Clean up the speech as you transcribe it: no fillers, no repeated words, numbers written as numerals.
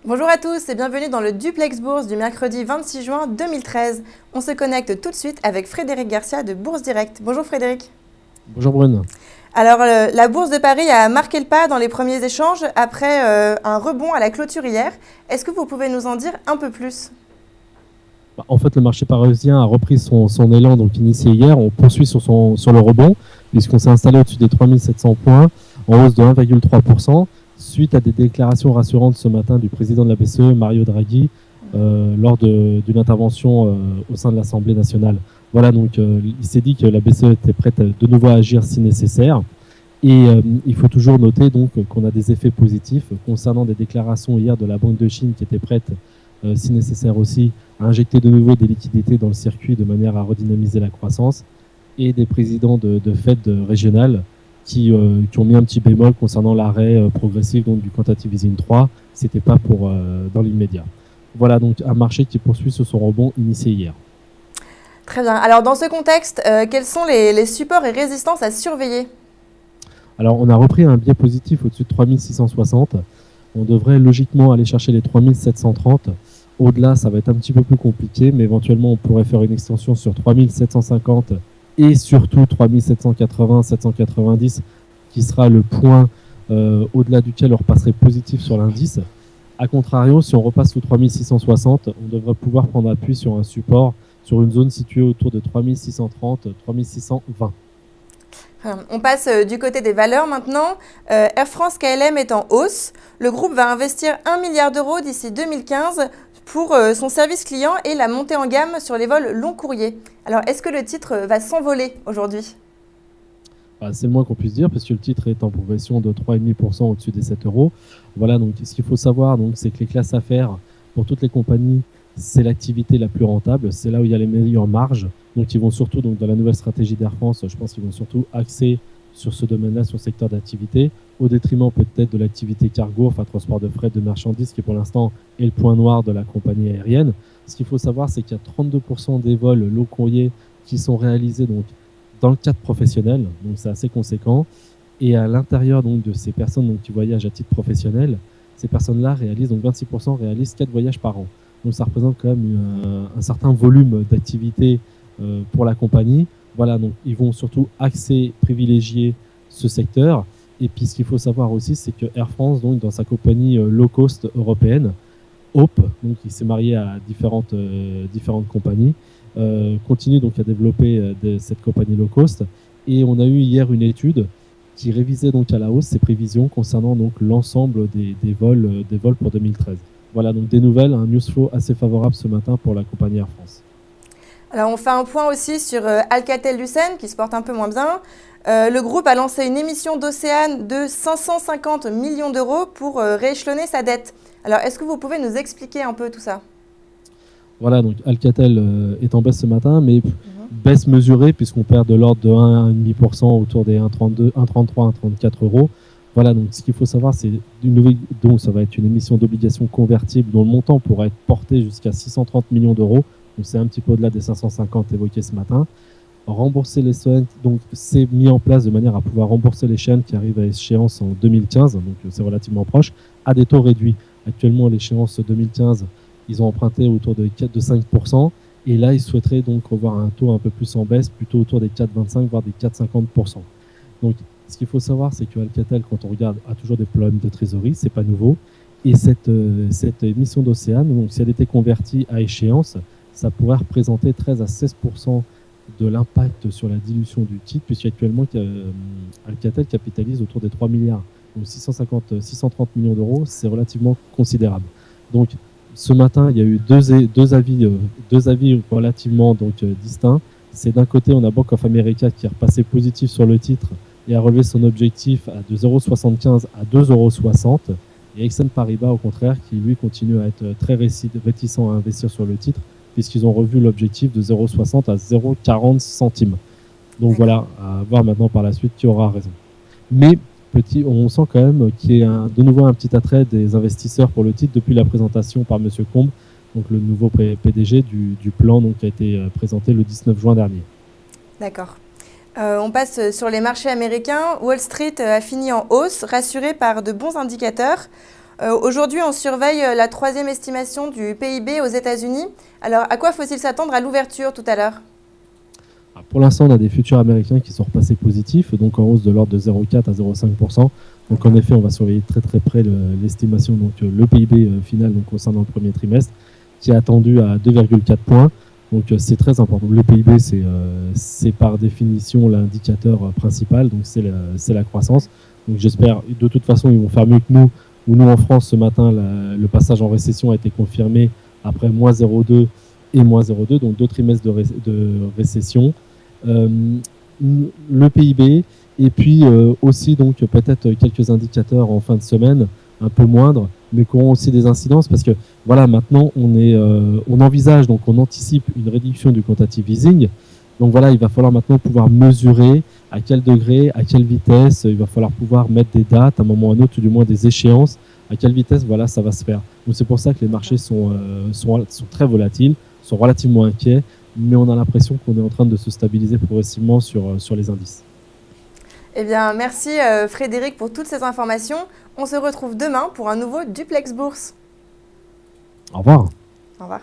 Bonjour à tous et bienvenue dans le Duplex Bourse du mercredi 26 juin 2013. On se connecte tout de suite avec Frédéric Garcia de Bourse Direct. Bonjour Frédéric. Bonjour Brune. Alors la Bourse de Paris a marqué le pas dans les premiers échanges après un rebond à la clôture hier. Est-ce que vous pouvez nous en dire un peu plus ? En fait, le marché parisien a repris son élan donc initié hier. On poursuit sur le rebond puisqu'on s'est installé au-dessus des 3700 points en hausse de 1,3%. Suite à des déclarations rassurantes ce matin du président de la BCE, Mario Draghi, lors d'une intervention au sein de l'Assemblée nationale. Voilà, donc il s'est dit que la BCE était prête de nouveau à agir si nécessaire. Et il faut toujours noter donc qu'on a des effets positifs concernant des déclarations hier de la Banque de Chine qui était prête, si nécessaire aussi, à injecter de nouveau des liquidités dans le circuit de manière à redynamiser la croissance, et des présidents de Fed régionales qui ont mis un petit bémol concernant l'arrêt progressif donc, du quantitative easing 3. C'était pas pour dans l'immédiat. Voilà donc un marché qui poursuit sur son rebond initié hier. Très bien. Alors dans ce contexte, quels sont les supports et résistances à surveiller ? Alors on a repris un biais positif au-dessus de 3660. On devrait logiquement aller chercher les 3730. Au-delà, ça va être un petit peu plus compliqué, mais éventuellement on pourrait faire une extension sur 3750 et surtout 3780, 790, qui sera le point au-delà duquel on repasserait positif sur l'indice. A contrario, si on repasse sous 3660, on devrait pouvoir prendre appui sur un support, sur une zone située autour de 3630, 3620. On passe du côté des valeurs maintenant. Air France KLM est en hausse. Le groupe va investir 1 milliard d'euros d'ici 2015 pour son service client et la montée en gamme sur les vols long courriers. Alors, est-ce que le titre va s'envoler aujourd'hui ? C'est le moins qu'on puisse dire, parce que le titre est en progression de 3,5% au-dessus des 7 euros. Voilà, donc ce qu'il faut savoir, donc, c'est que les classes affaires, pour toutes les compagnies, c'est l'activité la plus rentable. C'est là où il y a les meilleures marges. Donc, ils vont surtout, donc, dans la nouvelle stratégie d'Air France, je pense qu'ils vont surtout axer sur ce domaine-là, sur le secteur d'activité, au détriment peut-être de l'activité cargo, enfin transport de fret de marchandises, qui pour l'instant est le point noir de la compagnie aérienne. Ce qu'il faut savoir, c'est qu'il y a 32% des vols long courriers qui sont réalisés donc, dans le cadre professionnel, donc c'est assez conséquent. Et à l'intérieur donc, de ces personnes donc, qui voyagent à titre professionnel, ces personnes-là réalisent, donc 26% réalisent 4 voyages par an. Donc ça représente quand même un certain volume d'activité pour la compagnie. Voilà, donc ils vont surtout axer, privilégier ce secteur. Et puis ce qu'il faut savoir aussi, c'est que Air France, donc, dans sa compagnie low cost européenne, Hope, donc il s'est marié à différentes compagnies, continue donc à développer cette compagnie low cost. Et on a eu hier une étude qui révisait donc à la hausse ses prévisions concernant donc l'ensemble des vols pour 2013. Voilà donc des nouvelles, un news flow assez favorable ce matin pour la compagnie Air France. Alors on fait un point aussi sur Alcatel-Lucent qui se porte un peu moins bien. Le groupe a lancé une émission d'Océane de 550 millions d'euros pour rééchelonner sa dette. Alors est-ce que vous pouvez nous expliquer un peu tout ça ? Voilà, donc Alcatel est en baisse ce matin, mais baisse mesurée puisqu'on perd de l'ordre de 1,5% autour des 1,32, 1,33, 1,34 euros. Voilà, donc ce qu'il faut savoir, c'est donc ça va être une émission d'obligations convertibles dont le montant pourra être porté jusqu'à 630 millions d'euros. Donc c'est un petit peu au-delà des 550 évoqués ce matin. Rembourser les chaînes, donc c'est mis en place de manière à pouvoir rembourser les chaînes qui arrivent à échéance en 2015, donc c'est relativement proche, à des taux réduits. Actuellement, l'échéance 2015, ils ont emprunté autour de 5%, et là, ils souhaiteraient donc revoir un taux un peu plus en baisse, plutôt autour des 4,25, voire des 4,50%. Donc, ce qu'il faut savoir, c'est que Alcatel, quand on regarde, a toujours des problèmes de trésorerie, c'est pas nouveau, et cette émission d'Océane, donc si elle était convertie à échéance, ça pourrait représenter 13 à 16% de l'impact sur la dilution du titre, puisqu'actuellement, Alcatel capitalise autour des 3 milliards. Donc 630 millions d'euros, c'est relativement considérable. Donc ce matin, il y a eu deux avis relativement distincts. C'est d'un côté, on a Bank of America qui est repassé positif sur le titre et a relevé son objectif de 0,75 à 2,60 €. Et Exxon Paribas, au contraire, qui lui continue à être très réticent à investir sur le titre, puisqu'ils ont revu l'objectif de 0,60 à 0,40 centimes. Donc voilà, à voir maintenant par la suite qui aura raison. Mais on sent quand même qu'il y a de nouveau un petit attrait des investisseurs pour le titre depuis la présentation par M. Combe, donc le nouveau PDG du plan qui a été présenté le 19 juin dernier. D'accord. On passe sur les marchés américains. Wall Street a fini en hausse, rassuré par de bons indicateurs. Aujourd'hui, on surveille la 3e estimation du PIB aux États-Unis. Alors, à quoi faut-il s'attendre à l'ouverture tout à l'heure? Pour l'instant, on a des futurs américains qui sont repassés positifs, donc en hausse de l'ordre de 0,4 à 0,5%. Donc en effet, on va surveiller très très près l'estimation, donc le PIB final donc, concernant le premier trimestre, qui est attendu à 2,4 points. Donc c'est très important. Le PIB, c'est par définition l'indicateur principal, donc c'est la croissance. Donc j'espère, de toute façon, ils vont faire mieux que nous. Ou nous en France, ce matin, le passage en récession a été confirmé après moins 0,2 et moins 0,2, donc 2 trimestres de récession. Le PIB et puis aussi donc peut-être quelques indicateurs en fin de semaine un peu moindres, mais qui auront aussi des incidences parce que voilà, maintenant on envisage, donc on anticipe une réduction du quantitative easing. Donc voilà, il va falloir maintenant pouvoir mesurer à quel degré, à quelle vitesse, il va falloir pouvoir mettre des dates à un moment ou à un autre, ou du moins des échéances, à quelle vitesse voilà, ça va se faire. Donc c'est pour ça que les marchés sont très volatiles, sont relativement inquiets, mais on a l'impression qu'on est en train de se stabiliser progressivement sur les indices. Eh bien, merci Frédéric pour toutes ces informations. On se retrouve demain pour un nouveau Duplex Bourse. Au revoir. Au revoir.